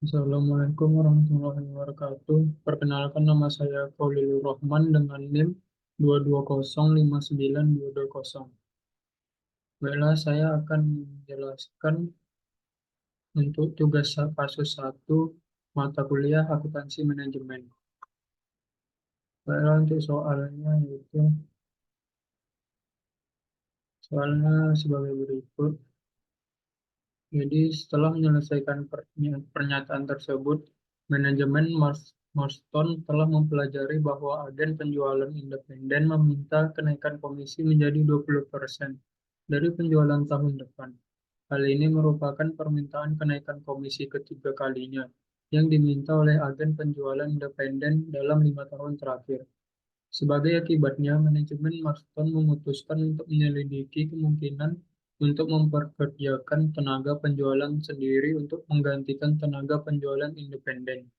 Assalamualaikum warahmatullahi wabarakatuh. Perkenalkan, nama saya Khalilur Rahman dengan NIM 2205920. Baiklah, saya akan menjelaskan untuk tugas kasus 1 mata kuliah akuntansi manajemen. Baiklah, untuk soalnya yaitu soalnya sebagai berikut. Jadi setelah menyelesaikan pernyataan tersebut, manajemen Marston telah mempelajari bahwa agen penjualan independen meminta kenaikan komisi menjadi 20% dari penjualan tahun depan. Hal ini merupakan permintaan kenaikan komisi ketiga kalinya yang diminta oleh agen penjualan independen dalam 5 tahun terakhir. Sebagai akibatnya, manajemen Marston memutuskan untuk menyelidiki kemungkinan untuk memperkerjakan tenaga penjualan sendiri untuk menggantikan tenaga penjualan independen.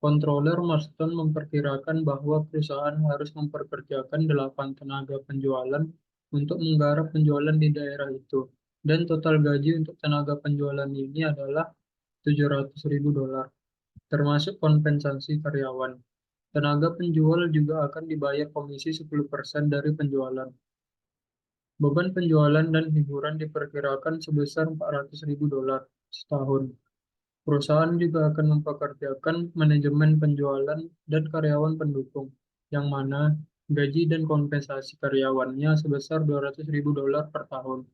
Controller Marston memperkirakan bahwa perusahaan harus memperkerjakan 8 tenaga penjualan untuk menggarap penjualan di daerah itu, dan total gaji untuk tenaga penjualan ini adalah $700.000, termasuk kompensasi karyawan. Tenaga penjual juga akan dibayar komisi 10% dari penjualan. Beban penjualan dan hiburan diperkirakan sebesar $400.000 setahun. Perusahaan juga akan mempekerjakan manajemen penjualan dan karyawan pendukung, yang mana gaji dan kompensasi karyawannya sebesar $200.000 per tahun.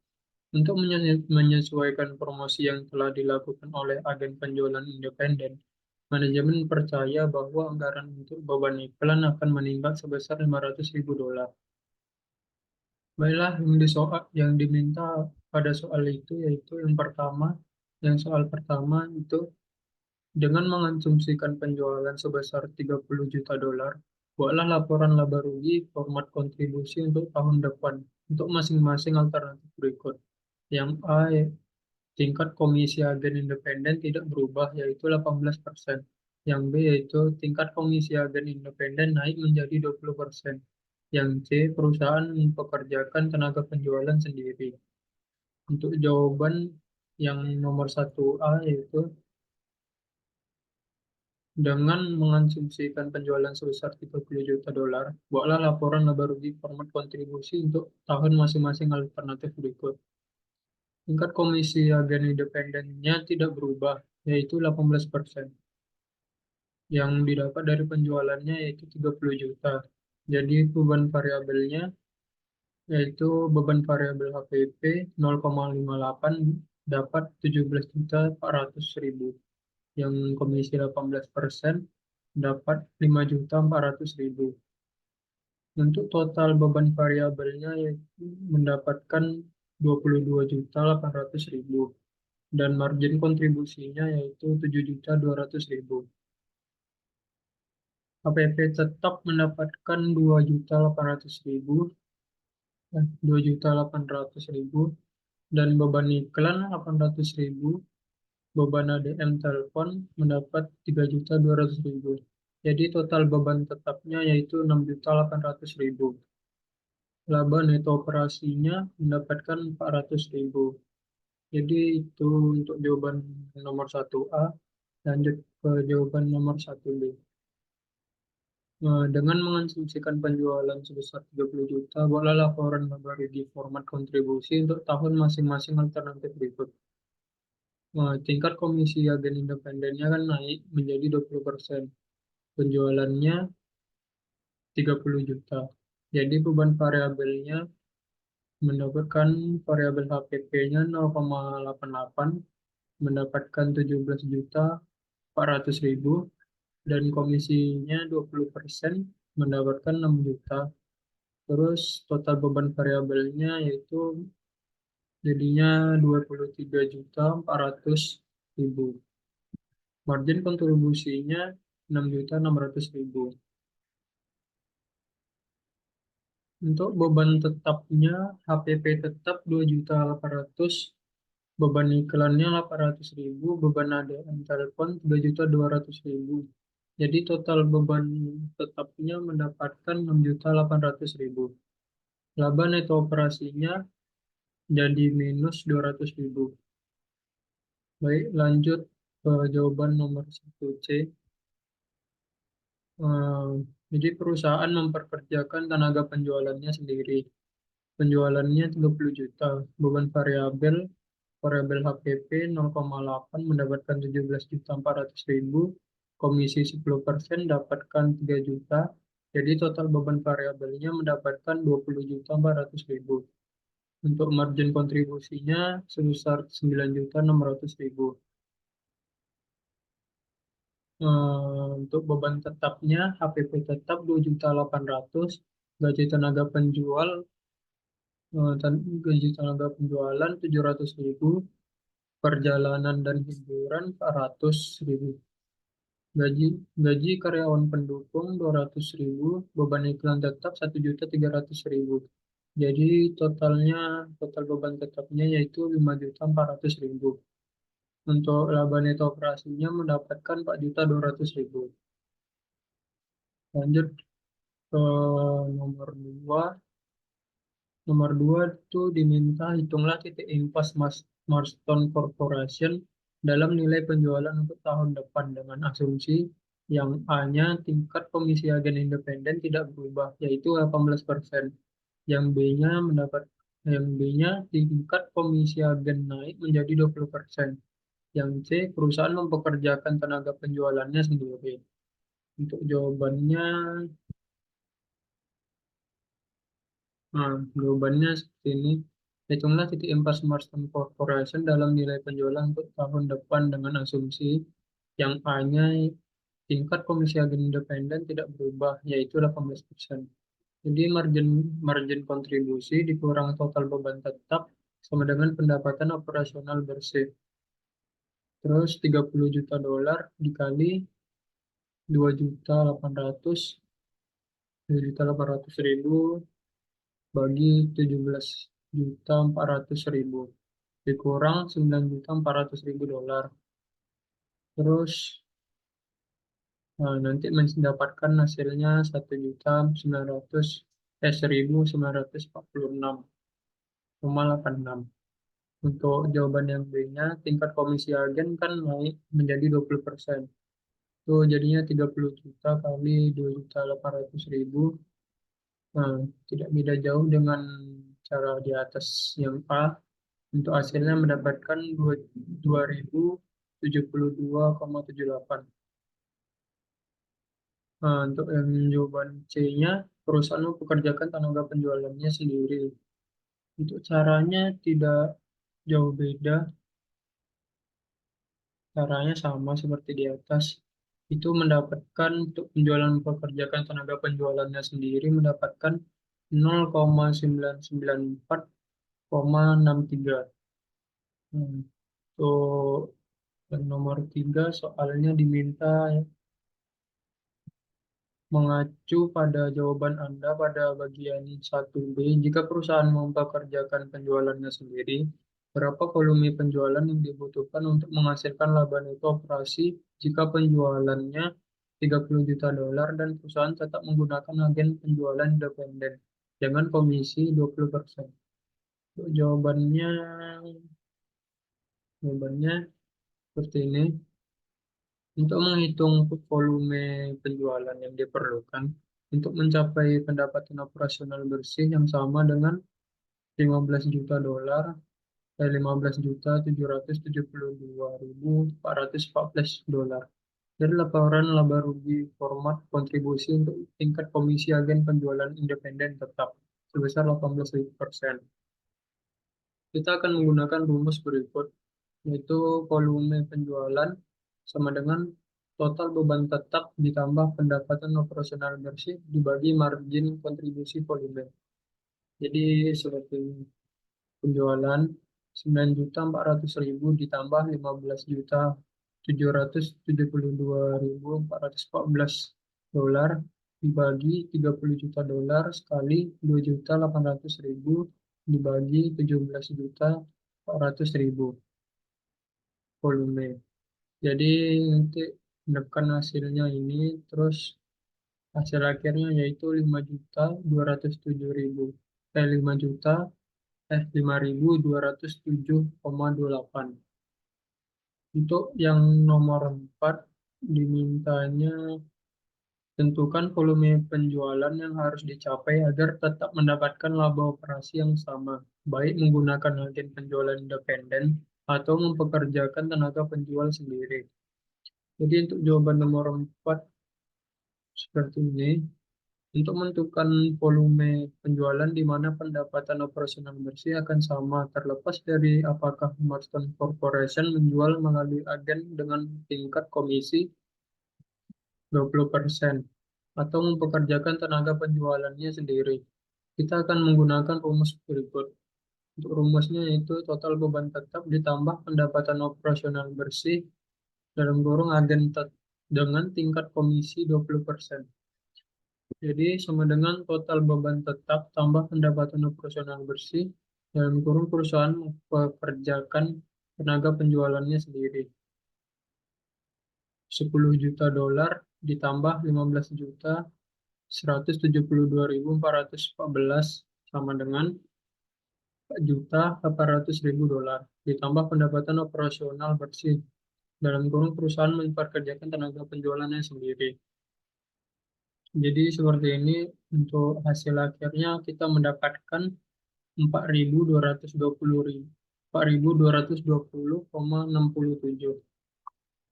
Untuk menyesuaikan promosi yang telah dilakukan oleh agen penjualan independen, manajemen percaya bahwa anggaran untuk beban iklan akan meningkat sebesar $500.000. Baiklah, yang diminta pada soal itu yaitu soal pertama itu dengan mengasumsikan penjualan sebesar $30 juta, buatlah laporan laba rugi format kontribusi untuk tahun depan untuk masing-masing alternatif berikut. Yang A, tingkat komisi agen independen tidak berubah, yaitu 18%. Yang B, yaitu tingkat komisi agen independen naik menjadi 20%. Yang C, perusahaan mempekerjakan tenaga penjualan sendiri. Untuk jawaban yang nomor 1A, yaitu dengan mengasumsikan penjualan sebesar $30 juta, buatlah laporan laba rugi format kontribusi untuk tahun masing-masing alternatif berikut. Tingkat komisi agen independennya tidak berubah, yaitu 18%. Yang didapat dari penjualannya yaitu 30 juta. Jadi beban variabel HPP 0,58 dapat 17.400.000. Yang komisi 18% dapat 5.400.000. Untuk total beban variabelnya yaitu mendapatkan 22.800.000 dan margin kontribusinya yaitu 7.200.000. HPP tetap mendapatkan 2.800.000, 2.800.000, dan beban iklan 800.000. Beban ADM telepon mendapat 3.200.000. Jadi total beban tetapnya yaitu 6.800.000. Laba neto operasinya mendapatkan 400.000. Jadi itu untuk jawaban nomor 1A. Lanjut ke jawaban nomor 1B. Nah, dengan mengasumsikan penjualan sebesar 30 juta, buatlah laporan laba rugi format kontribusi untuk tahun masing-masing alternatif berikut. Nah, tingkat komisi agen independennya kan naik menjadi 20%. Penjualannya 30 juta. Jadi beban variabelnya mendapatkan variabel HPP-nya 0,88, mendapatkan 17.400.000, dan komisinya 20%, mendapatkan 6 juta. Terus total beban variabelnya yaitu jadinya 23.400.000. Margin kontribusinya 6.600.000. Untuk beban tetapnya, HPP tetap 2.800.000, beban iklannya 800.000, beban ADM telepon 3.200.000. Jadi total beban tetapnya mendapatkan 6.800.000. Laba neto operasinya jadi minus 200.000. Baik, lanjut ke jawaban nomor 1C. Eh, jadi perusahaan memperkerjakan tenaga penjualannya sendiri. Penjualannya 30 juta. Beban variabel HPP 0,8 mendapatkan 17.400.000. Komisi 10% dapatkan 3 juta. Jadi total beban variabelnya mendapatkan 20.400.000. Untuk margin kontribusinya sebesar 9.600.000. Untuk beban tetapnya HPP tetap 2.800.000, gaji tenaga penjual gaji tenaga penjualan 700.000, perjalanan dan hiburan 400.000, gaji gaji karyawan pendukung 200.000, beban iklan tetap 1.300.000. Jadi total beban tetapnya yaitu 5.400.000. Untuk laba neto operasinya mendapatkan 4.200.000. Lanjut ke nomor 2. Nomor 2 itu diminta hitunglah titik impas Marston Corporation dalam nilai penjualan untuk tahun depan dengan asumsi yang A-nya tingkat komisi agen independen tidak berubah, yaitu 18%. Yang B-nya yang B-nya tingkat komisi agen naik menjadi 20%. Yang C, perusahaan mempekerjakan tenaga penjualannya sendiri. Untuk jawabannya, jawabannya seperti ini. Hitunglah titik impas Marston Corporation dalam nilai penjualan untuk tahun depan dengan asumsi yang A-nya tingkat komisi agen independen tidak berubah, yaitu 18%. Jadi margin margin kontribusi dikurang total beban tetap sama dengan pendapatan operasional bersih. Terus 30 juta dolar dikali 2.800.000, 2.800.000 bagi 17.400.000 dikurang 9.400.000 dolar. Terus nanti mendapatkan hasilnya 1.946,86. Untuk jawaban yang B-nya, tingkat komisi agen kan naik menjadi 20%. Itu jadinya 30 juta kali 2.800.000. Nah, tidak beda jauh dengan cara di atas yang A. Untuk hasilnya mendapatkan 2.072,78. Nah, untuk yang jawaban C-nya, perusahaan mempekerjakan tenaga penjualannya sendiri. Untuk caranya tidak jauh beda, caranya sama seperti di atas. Itu mendapatkan untuk penjualan mempekerjakan tenaga penjualannya sendiri mendapatkan 0,994,63. Untuk yang nomor 3 soalnya diminta mengacu pada jawaban Anda pada bagian 1B. Jika perusahaan mempekerjakan penjualannya sendiri, berapa volume penjualan yang dibutuhkan untuk menghasilkan laba neto operasi jika penjualannya 30 juta dolar dan perusahaan tetap menggunakan agen penjualan independen dengan komisi 20%. Untuk jawabannya seperti ini. Untuk menghitung volume penjualan yang diperlukan untuk mencapai pendapatan operasional bersih yang sama dengan 15 juta dolar, 15.772.414 dolar. Dari laporan laba rugi format kontribusi untuk tingkat komisi agen penjualan independen tetap sebesar 18%. Kita akan menggunakan rumus berikut, yaitu volume penjualan sama dengan total beban tetap ditambah pendapatan operasional bersih dibagi margin kontribusi volume. Jadi seperti penjualan 9.400.000 ditambah 15.772.414 dolar dibagi 30 juta dolar sekali 2.800.000 dibagi 17.400.000 volume. Jadi nanti menekan hasilnya ini, terus hasil akhirnya yaitu 5.207.000, 5.207,28. Untuk yang nomor 4 dimintanya tentukan volume penjualan yang harus dicapai agar tetap mendapatkan laba operasi yang sama, baik menggunakan agen penjualan independen atau mempekerjakan tenaga penjual sendiri. Jadi untuk jawaban nomor 4 seperti ini, untuk menentukan volume penjualan di mana pendapatan operasional bersih akan sama terlepas dari apakah Marston Corporation menjual melalui agen dengan tingkat komisi 20% atau mempekerjakan tenaga penjualannya sendiri. Kita akan menggunakan rumus berikut. Untuk rumusnya yaitu total beban tetap ditambah pendapatan operasional bersih dalam kurung agen dengan tingkat komisi 20%. Jadi sama dengan total beban tetap tambah pendapatan operasional bersih dalam kurung perusahaan mempekerjakan tenaga penjualannya sendiri. 10 juta dolar ditambah 15 juta 172.414 sama dengan 4.800.000 dolar ditambah pendapatan operasional bersih dalam kurung perusahaan mempekerjakan tenaga penjualannya sendiri. Jadi seperti ini untuk hasil akhirnya kita mendapatkan 4.220.000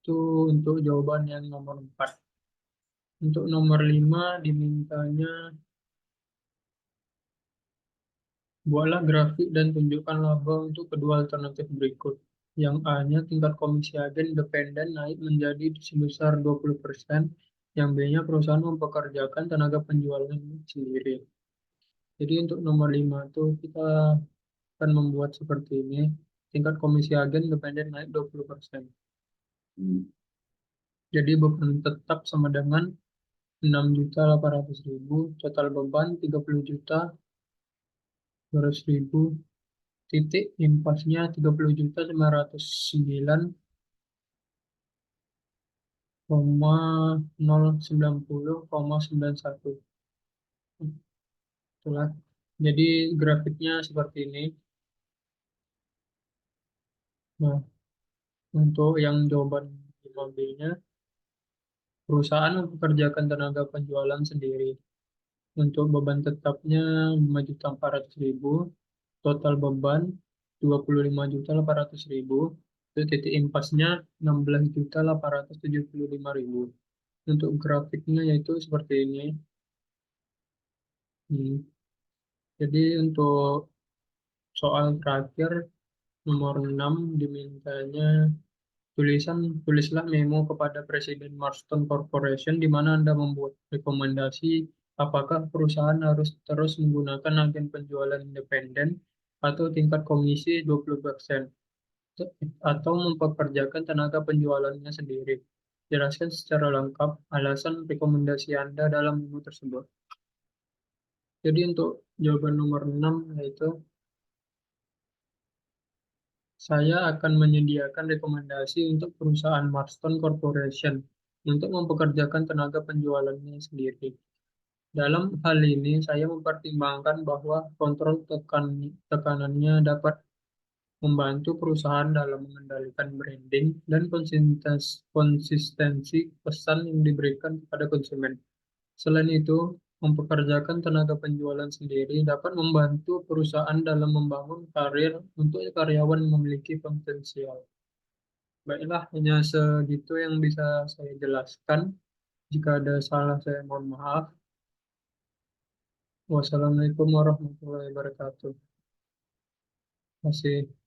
itu untuk jawaban yang nomor 4. Untuk nomor 5 dimintanya buatlah grafik dan tunjukkan laba untuk kedua alternatif berikut. Yang A-nya tingkat komisi agen independen naik menjadi sebesar 20%, yang B-nya perusahaan mempekerjakan tenaga penjualnya sendiri. Jadi untuk nomor 5 itu kita akan membuat seperti ini. Tingkat komisi agen independen naik 20%. Jadi beban tetap sama dengan 6.800.000, total beban 30.200.000, titik impasnya 30.990,090,91. Itulah. Jadi grafiknya seperti ini. Nah, untuk yang jawaban 5B-nya, perusahaan mempekerjakan tenaga penjualan sendiri. Untuk beban tetapnya 5.400.000, total beban 25.800.000, itu titik impasnya 16.875.000. Untuk grafiknya yaitu seperti ini. Hmm. Jadi untuk soal terakhir nomor 6 dimintanya tulislah memo kepada Presiden Marston Corporation di mana Anda membuat rekomendasi apakah perusahaan harus terus menggunakan agen penjualan independen atau tingkat komisi 20% atau mempekerjakan tenaga penjualannya sendiri. Jelaskan secara lengkap alasan rekomendasi Anda dalam memo tersebut. Jadi untuk jawaban nomor 6 yaitu saya akan menyediakan rekomendasi untuk perusahaan Marston Corporation untuk mempekerjakan tenaga penjualannya sendiri. Dalam hal ini, saya mempertimbangkan bahwa kontrol tekanannya dapat membantu perusahaan dalam mengendalikan branding dan konsistensi pesan yang diberikan kepada konsumen. Selain itu, mempekerjakan tenaga penjualan sendiri dapat membantu perusahaan dalam membangun karir untuk karyawan yang memiliki potensial. Baiklah, hanya segitu yang bisa saya jelaskan. Jika ada salah, saya mohon maaf. Wassalamualaikum warahmatullahi wabarakatuh. Terima kasih.